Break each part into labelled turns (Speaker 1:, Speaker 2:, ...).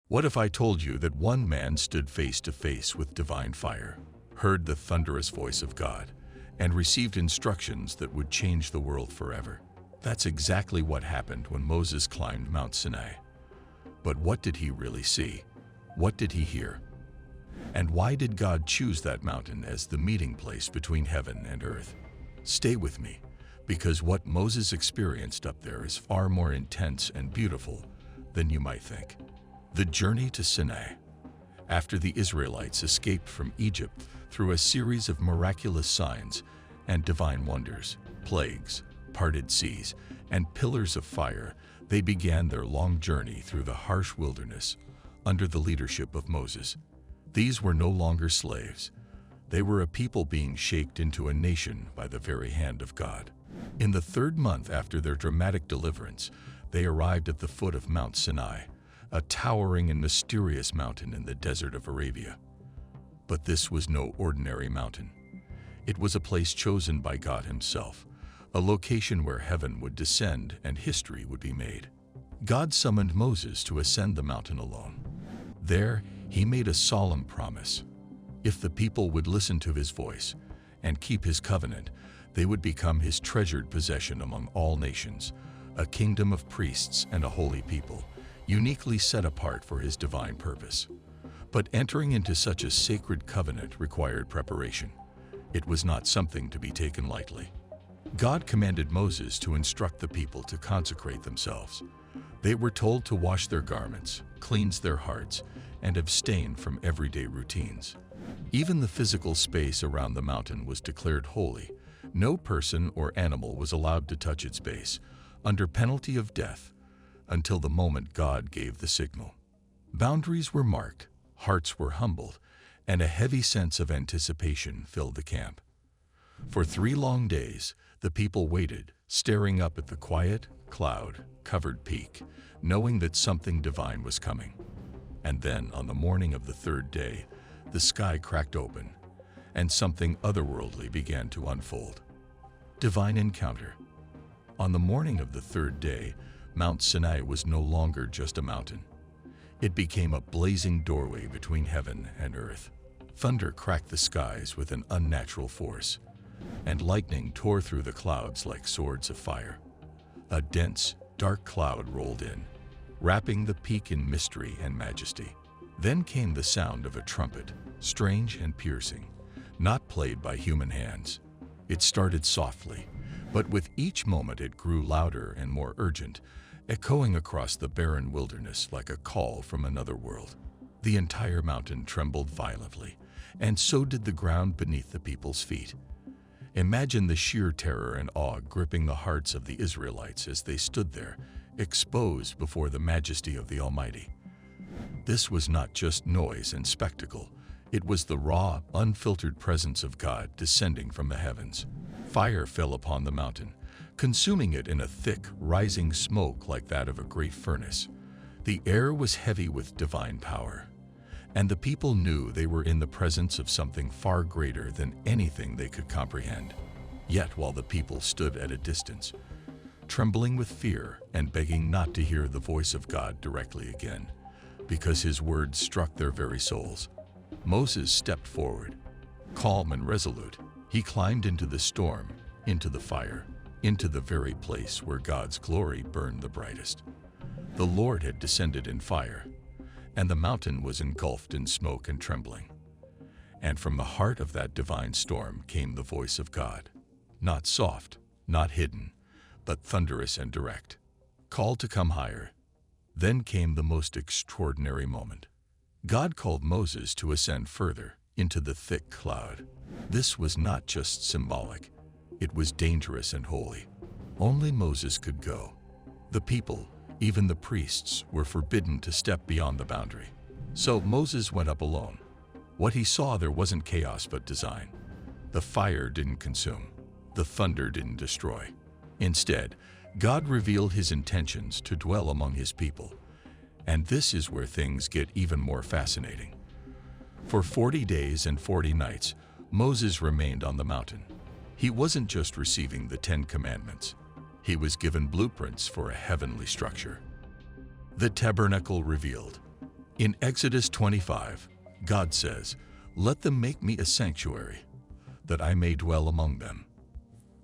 Speaker 1: What if I told you that one man stood face to face with divine fire, heard the thunderous voice of God, and received instructions that would change the world forever? That's exactly what happened when Moses climbed Mount Sinai. But what did he really see? What did he hear? And why did God choose that mountain as the meeting place between heaven and earth? Stay with me, because what Moses experienced up there is far more intense and beautiful than you might think. The journey to Sinai. After the Israelites escaped from Egypt through a series of miraculous signs and divine wonders, plagues, parted seas, and pillars of fire, they began their long journey through the harsh wilderness under the leadership of Moses. These were no longer slaves. They were a people being shaped into a nation by the very hand of God. In the third month after their dramatic deliverance, they arrived at the foot of Mount Sinai, a towering and mysterious mountain in the desert of Arabia. But this was no ordinary mountain. It was a place chosen by God Himself, a location where heaven would descend and history would be made. God summoned Moses to ascend the mountain alone. There, He made a solemn promise. If the people would listen to His voice and keep His covenant, they would become His treasured possession among all nations, a kingdom of priests and a holy people, uniquely set apart for His divine purpose. But entering into such a sacred covenant required preparation. It was not something to be taken lightly. God commanded Moses to instruct the people to consecrate themselves. They were told to wash their garments, cleanse their hearts, and abstain from everyday routines. Even the physical space around the mountain was declared holy. No person or animal was allowed to touch its base, under penalty of death, until the moment God gave the signal. Boundaries were marked, hearts were humbled, and a heavy sense of anticipation filled the camp. For 3 long days, the people waited, staring up at the quiet, cloud-covered peak, knowing that something divine was coming. And then, on the morning of the 3rd day, the sky cracked open, and something otherworldly began to unfold. Divine encounter. On the morning of the 3rd day, Mount Sinai was no longer just a mountain. It became a blazing doorway between heaven and earth. Thunder cracked the skies with an unnatural force, and lightning tore through the clouds like swords of fire. A dense, dark cloud rolled in, wrapping the peak in mystery and majesty. Then came the sound of a trumpet, strange and piercing, not played by human hands. It started softly, but with each moment it grew louder and more urgent, echoing across the barren wilderness like a call from another world. The entire mountain trembled violently, and so did the ground beneath the people's feet. Imagine the sheer terror and awe gripping the hearts of the Israelites as they stood there, exposed before the majesty of the Almighty. This was not just noise and spectacle. It was the raw, unfiltered presence of God descending from the heavens. Fire fell upon the mountain, consuming it in a thick, rising smoke like that of a great furnace. The air was heavy with divine power, and the people knew they were in the presence of something far greater than anything they could comprehend. Yet while the people stood at a distance, trembling with fear and begging not to hear the voice of God directly again, because His words struck their very souls, Moses stepped forward. Calm and resolute, he climbed into the storm, into the fire, into the very place where God's glory burned the brightest. The Lord had descended in fire, and the mountain was engulfed in smoke and trembling. And from the heart of that divine storm came the voice of God, not soft, not hidden, but thunderous and direct. Called to come higher. Then came the most extraordinary moment. God called Moses to ascend further into the thick cloud. This was not just symbolic. It was dangerous and holy. Only Moses could go. The people, even the priests, were forbidden to step beyond the boundary. So Moses went up alone. What he saw there wasn't chaos but design. The fire didn't consume. The thunder didn't destroy. Instead, God revealed His intentions to dwell among His people. And this is where things get even more fascinating. For 40 days and 40 nights, Moses remained on the mountain. He wasn't just receiving the 10 Commandments. He was given blueprints for a heavenly structure. The tabernacle revealed. In Exodus 25, God says, "Let them make me a sanctuary, that I may dwell among them."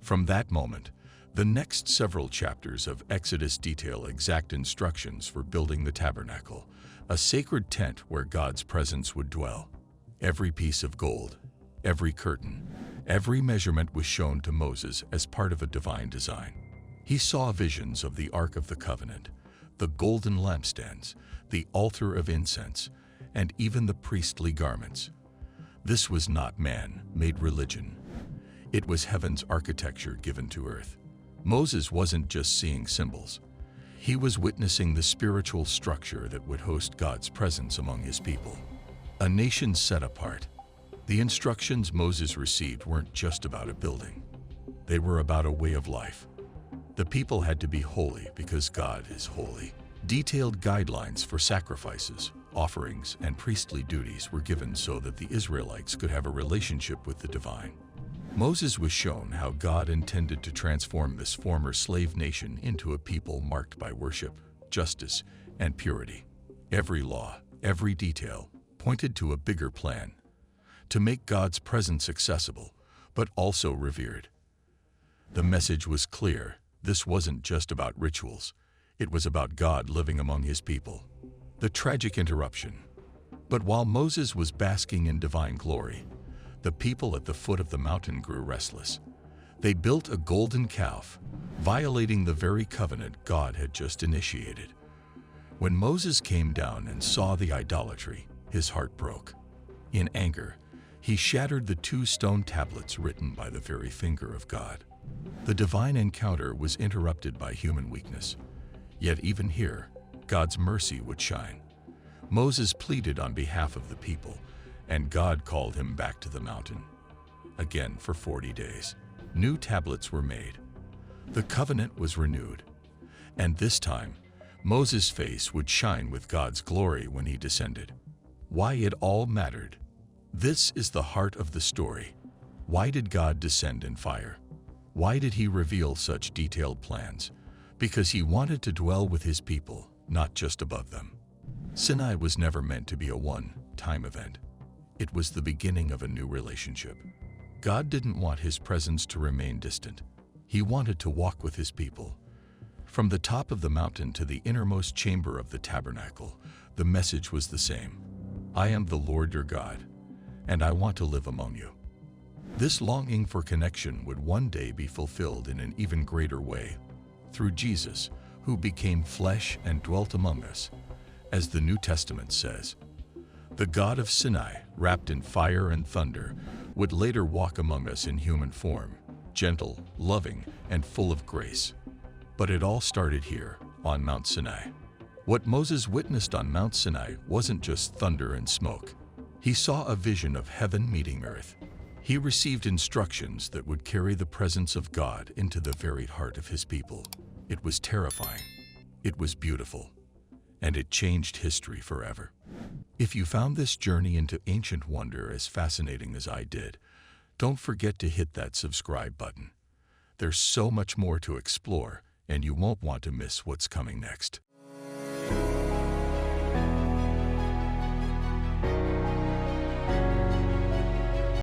Speaker 1: From that moment, the next several chapters of Exodus detail exact instructions for building the tabernacle, a sacred tent where God's presence would dwell. Every piece of gold, every curtain, every measurement was shown to Moses as part of a divine design. He saw visions of the Ark of the Covenant, the golden lampstands, the altar of incense, and even the priestly garments. This was not man-made religion. It was heaven's architecture given to earth. Moses wasn't just seeing symbols. He was witnessing the spiritual structure that would host God's presence among his people. A nation set apart. The instructions Moses received weren't just about a building. They were about a way of life. The people had to be holy because God is holy. Detailed guidelines for sacrifices, offerings, and priestly duties were given so that the Israelites could have a relationship with the divine. Moses was shown how God intended to transform this former slave nation into a people marked by worship, justice, and purity. Every law, every detail, pointed to a bigger plan, to make God's presence accessible, but also revered. The message was clear. This wasn't just about rituals. It was about God living among his people. The tragic interruption. But while Moses was basking in divine glory, the people at the foot of the mountain grew restless. They built a golden calf, violating the very covenant God had just initiated. When Moses came down and saw the idolatry, his heart broke. In anger, he shattered the 2 stone tablets written by the very finger of God. The divine encounter was interrupted by human weakness. Yet even here, God's mercy would shine. Moses pleaded on behalf of the people, and God called him back to the mountain. Again for 40 days. New tablets were made. The covenant was renewed. And this time, Moses' face would shine with God's glory when he descended. Why it all mattered. This is the heart of the story. Why did God descend in fire? Why did he reveal such detailed plans? Because he wanted to dwell with his people, not just above them. Sinai was never meant to be a one-time event. It was the beginning of a new relationship. God didn't want his presence to remain distant. He wanted to walk with his people. From the top of the mountain to the innermost chamber of the tabernacle, the message was the same. I am the Lord your God, and I want to live among you. This longing for connection would one day be fulfilled in an even greater way, through Jesus, who became flesh and dwelt among us. As the New Testament says, the God of Sinai, wrapped in fire and thunder, would later walk among us in human form, gentle, loving, and full of grace. But it all started here, on Mount Sinai. What Moses witnessed on Mount Sinai wasn't just thunder and smoke. He saw a vision of heaven meeting earth. He received instructions that would carry the presence of God into the very heart of his people. It was terrifying. It was beautiful. And it changed history forever. If you found this journey into ancient wonder as fascinating as I did, don't forget to hit that subscribe button. There's so much more to explore, and you won't want to miss what's coming next.